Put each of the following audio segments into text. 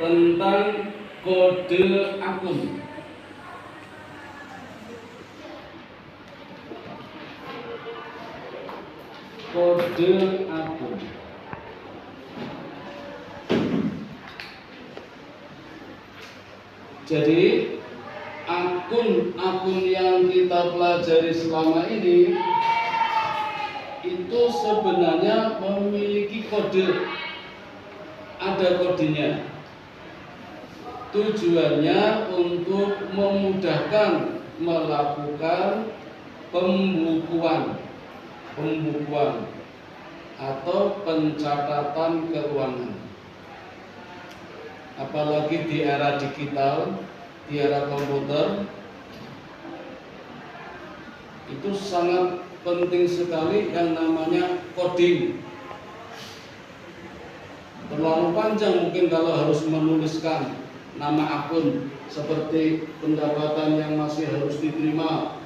tentang kode akun. Kode akun. Jadi akun-akun yang kita pelajari selama ini itu sebenarnya memiliki kode, ada kodenya. Tujuannya untuk memudahkan melakukan pembukuan atau pencatatan keuangan. Apalagi di era digital, di era komputer, itu sangat penting sekali yang namanya coding. Terlalu panjang mungkin kalau harus menuliskan nama akun, seperti pendapatan yang masih harus diterima,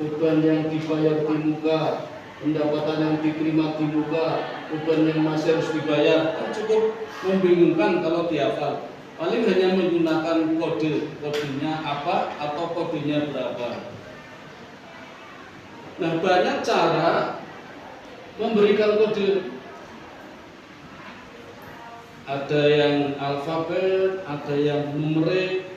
beban yang dibayar di muka, pendapatan yang diterima di muka, beban yang masih harus dibayar. Kan cukup membingungkan kalau dihafal. Paling hanya menggunakan kodenya apa atau kodenya berapa. Nah, banyak cara memberikan kode. Ada yang alfabet, ada yang numerik.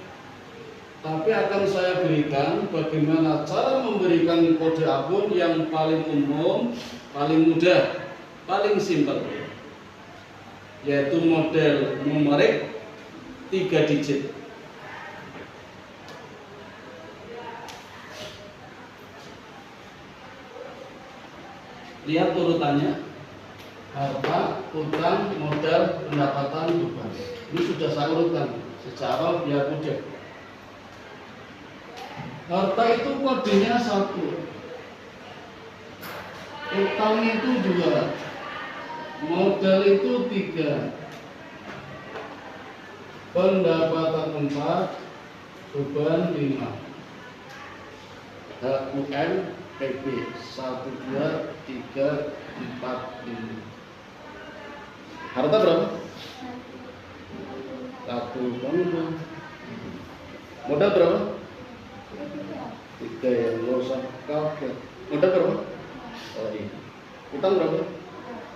Tapi akan saya berikan bagaimana cara memberikan kode akun yang paling umum, paling mudah, paling simpel, yaitu model numerik 3 digit. Lihat urutannya: harta, utang, modal, pendapatan, beban. Ini sudah saya urutkan secara biar mudah. Harta itu kodenya 1, utang itu 2, modal itu 3, pendapatan 4, beban 5. HUN PP 1, 2, 3, 4, 5. Harta berapa? 1, kamu. Modal berapa? 3 ya, nggak usah kaget. Modal berapa? Oh iya. Utang berapa?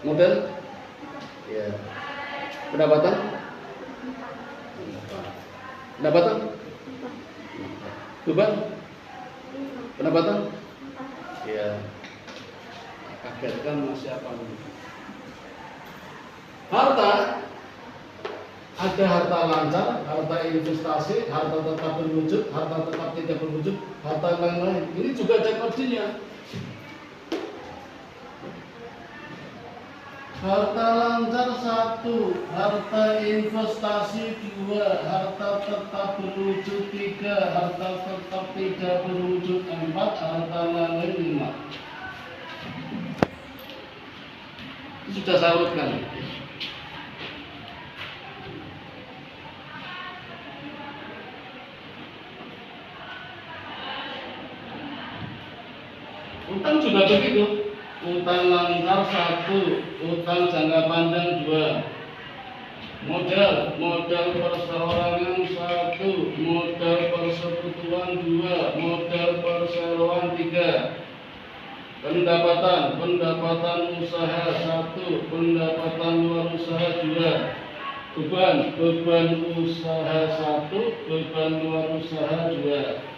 Modal? Ya. Pendapatan? Pendapatan? Beban? Pendapatan? Ya. Kagetkan masih apa? Harta, ada harta lancar, harta investasi, harta tetap berwujud, harta tetap tidak berwujud, harta lain-lain. Ini juga ada kodenya. Harta lancar 1, harta investasi 2, harta tetap berwujud 3, harta tetap tidak berwujud 4, harta lain-lain 5. Itu sudah saya urutkan. Utang juga begitu. Utang lancar 1, utang jangka panjang 2, modal perseorangan 1, modal persekutuan 2, modal perseroan 3, pendapatan usaha 1, pendapatan luar usaha 2, beban usaha 1, beban luar usaha 2.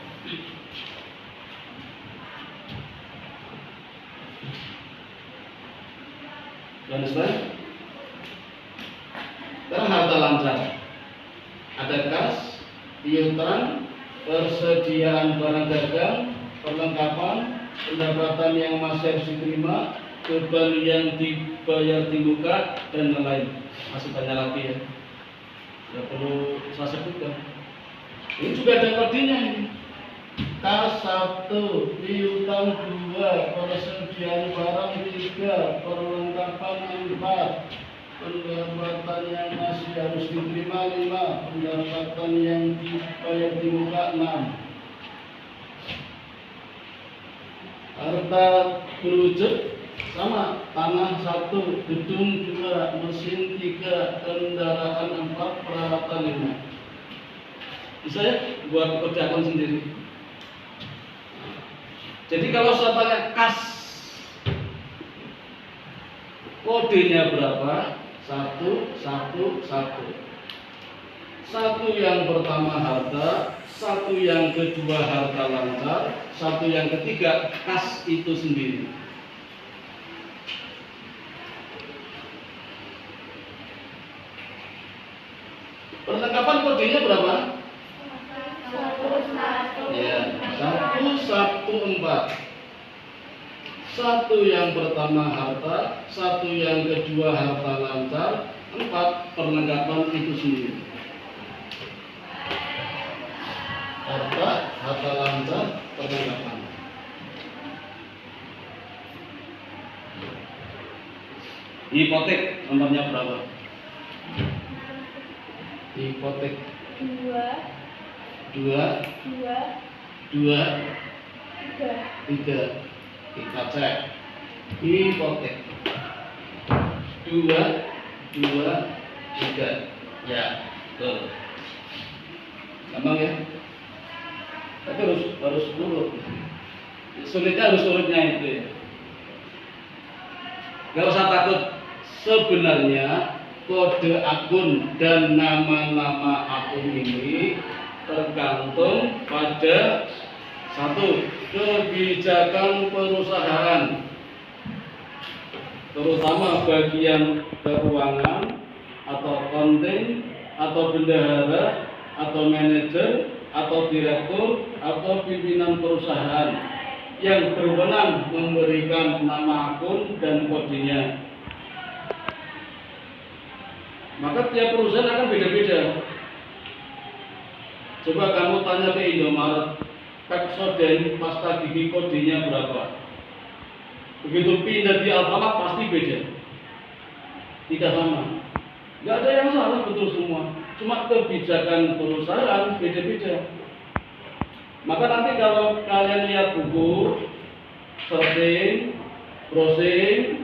Garis baik. Sekarang harta lancar, ada kas, piutang, persediaan barang dagang, perlengkapan, pendapatan yang masih harus diterima, beban yang dibayar di muka, dan lain-lain. Masih banyak lagi ya. Ya perlu saya sebutkan. Ini juga ada kodenya ini. Kas 1, piutang 2, persediaan barang 3, perlengkapan 4, pendapatan yang masih harus diterima 5, pendapatan yang dibayar di muka 6. Harta berwujud sama, tanah 1, gedung 2, mesin 3, kendaraan 4, peralatan 5. Bisa ya buat kerjakan sendiri. Jadi kalau saya tanya kas, kodenya berapa? 1, 1, 1. 1 yang pertama harta, 1 yang kedua harta lancar, 1 yang ketiga kas itu sendiri. Perlengkapan kodenya berapa? 1, 1. Ya, 1, 1, 4. 1 yang pertama harta, 1 yang kedua harta lancar, 4 perlengkapan itu sendiri. Harta lancar, perlengkapan. Hipotek nomornya berapa? Hipotek 2, 3. Kita cek. Hipotek 2, 3. Ya, betul. Gampang ya? Tapi harus urut. Sulitnya harus urutnya itu ya. Gak usah takut. Sebenarnya kode akun dan nama-nama akun ini tergantung pada 1, kebijakan perusahaan, terutama bagian keuangan atau konten atau bendahara atau manajer atau direktur atau pimpinan perusahaan yang berwenang memberikan nama akun dan kodenya. Maka tiap perusahaan akan beda-beda. Coba kamu tanya ke Indomaret, Pepsodent pasta gigi kodenya berapa? Begitu pindah di Alfamart pasti beda. Tidak sama. Nggak ada yang salah, betul semua. Cuma kebijakan perusahaan beda-beda. Maka nanti kalau kalian lihat buku, searching, browsing,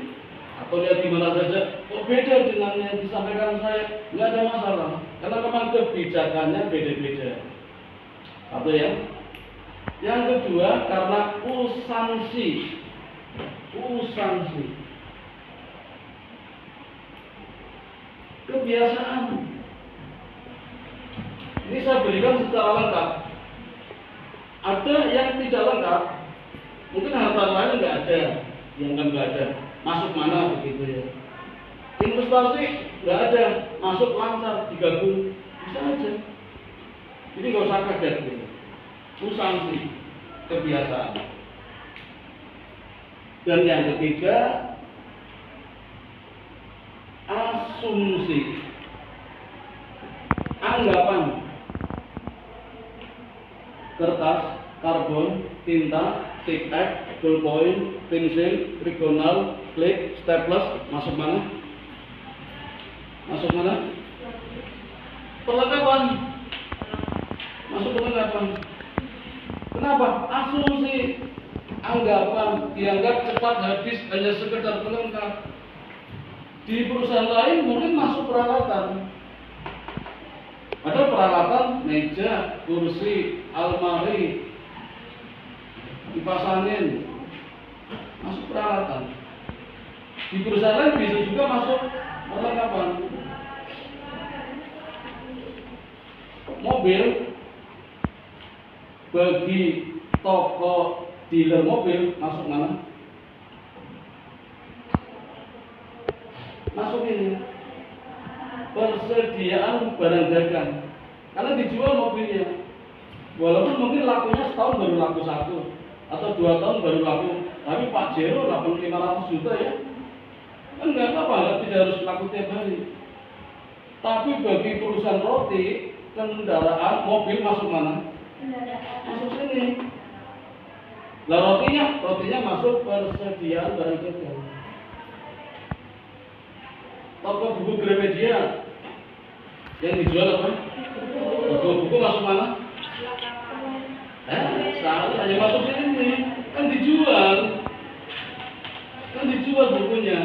atau lihat di mana saja, kok beda dengan yang disampaikan saya? Nggak ada masalah. Karena memang kebijakannya beda-beda. Satu ya. Yang kedua, karena usansi. Kebiasaan. Ini saya berikan secara lengkap. Ada yang tidak lengkap. Mungkin harta lain nggak ada, yang kan nggak ada. Masuk mana begitu ya? Investasi nggak ada, masuk lancar, digabung bisa aja. Jadi nggak usah kaget gitu. Usansi, kebiasaan. Dan yang ketiga, asumsi, anggapan. Kertas, karbon, tinta, tic-tac, ballpoint, pensil, trigonal, klik, staples, masuk mana? Masuk mana? Perlengkapan. Masuk perlengkapan. Kenapa? Asumsi, anggapan, dianggap cepat habis, hanya sekedar pelengkap. Di perusahaan lain mungkin masuk peralatan. Ada peralatan meja, kursi, almari, dipasangin, masuk peralatan. Di perusahaan lain bisa juga masuk perlengkapan. Mobil, bagi toko dealer mobil masuk mana? Masuk ini. Persediaan barang dagang, karena dijual mobilnya, walaupun mungkin lakunya setahun baru laku 1 atau 2 tahun baru laku, tapi Pak Jero laku 500 juta ya, kan nggak apa-apa, tidak harus laku tiap hari. Tapi bagi perusahaan roti, kendaraan, mobil masuk mana? Masuk sini. Lah rotinya masuk persediaan barang dagang. Toko buku Gramedia yang dijual apa? Buku masuk mana? Salah, hanya masuk sini. Kan dijual. jual bukunya.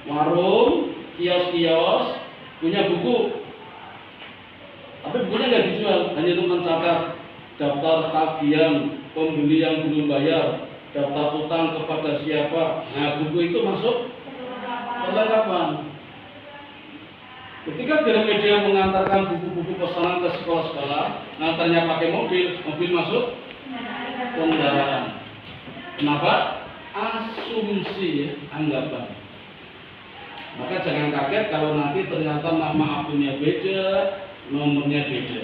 Warung, kios-kios punya buku, tapi bukunya nggak dijual, hanya itu mencatat daftar tagihan pembeli yang belum bayar, daftar utang kepada siapa. Nah, buku itu masuk perlengkapan. Ketika Gramedia mengantarkan buku-buku pesanan ke sekolah-sekolah, ngantarnya pakai mobil, mobil masuk kendaraan. Kenapa? Asumsi, ya, anggapan. Maka jangan kaget kalau nanti ternyata nama akunnya beda, nomornya beda.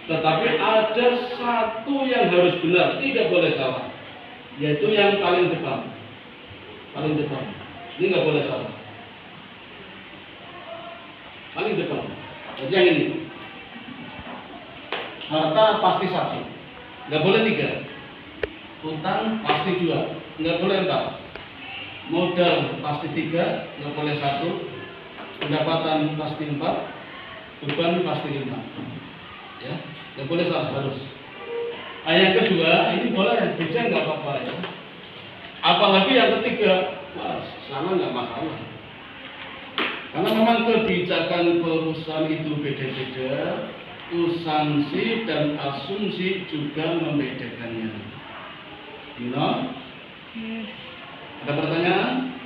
Tetapi ada satu yang harus benar, tidak boleh salah, yaitu yang paling depan. Paling depan. Ini nggak boleh salah. Paling depan. Jadi yang ini. Harta pasti satu, nggak boleh tiga. Utang pasti dua, nggak boleh empat. Modal pasti tiga, nggak boleh satu. Pendapatan pasti empat, beban pasti lima. Ya, nggak boleh salah, harus. Yang kedua, ini boleh beda, nggak apa-apa ya. Apalagi yang ketiga, wah, sama nggak masalah. Karena memang kebijakan perusahaan itu beda-beda, usansi dan asumsi juga membedakannya. You know? Ada pertanyaan?